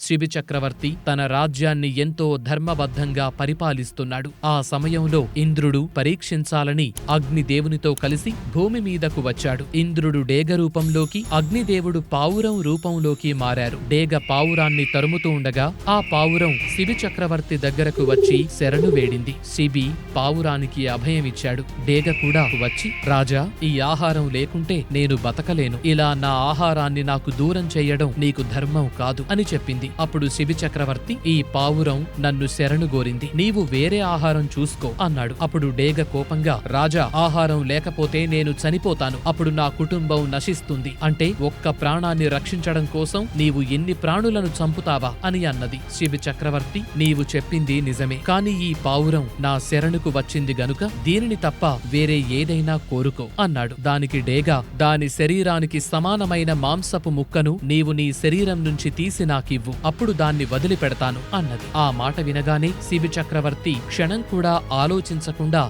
శిబి చక్రవర్తి తన రాజ్యాన్ని ఎంతో ధర్మబద్ధంగా పరిపాలిస్తున్నాడు. ఆ సమయంలో ఇంద్రుడు పరీక్షించాలని అగ్నిదేవునితో కలిసి భూమి మీదకు వచ్చాడు. ఇంద్రుడు డేగ రూపంలోకి, అగ్నిదేవుడు పావురం రూపంలోకి మారారు. డేగ పావురాన్ని తరుముతూ ఉండగా ఆ పావురం శిబి చక్రవర్తి దగ్గరకు వచ్చి శరణు వేడింది. శిబి పావురానికి అభయమిచ్చాడు. డేగ కూడా వచ్చి, రాజా, ఈ ఆహారం లేకుంటే నేను బతకలేను. ఇలా నా ఆహారాన్ని నాకు దూరం చెయ్యడం నీకు ధర్మం కాదు అని చెప్పింది. అప్పుడు శిబి చక్రవర్తి, ఈ పావురం నన్ను శరణు గోరింది, నీవు వేరే ఆహారం చూసుకో అన్నాడు. అప్పుడు డేగ కోపంగా, రాజా, ఆహారం లేకపోతే నేను చనిపోతాను. అప్పుడు నా కుటుంబం నశిస్తుంది. అంటే ఒక్క ప్రాణాన్ని రక్షించడం కోసం నీవు ఎన్ని ప్రాణులను చంపుతావా అని అన్నది. శిబి చక్రవర్తి, నీవు చెప్పింది నిజమే, కాని ఈ పావురం నా శరణుకు వచ్చింది గనుక దీనిని తప్ప వేరే ఏదైనా కోరుకో అన్నాడు. దానికి డేగ, దాని శరీరానికి సమానమైన మాంసపు ముక్కను నీవు నీ శరీరం నుంచి తీసి నాకివ్వు, అప్పుడు దాన్ని వదిలిపెడతాను అన్నది. ఆ మాట వినగానే శిబి చక్రవర్తి క్షణం కూడా ఆలోచించకుండా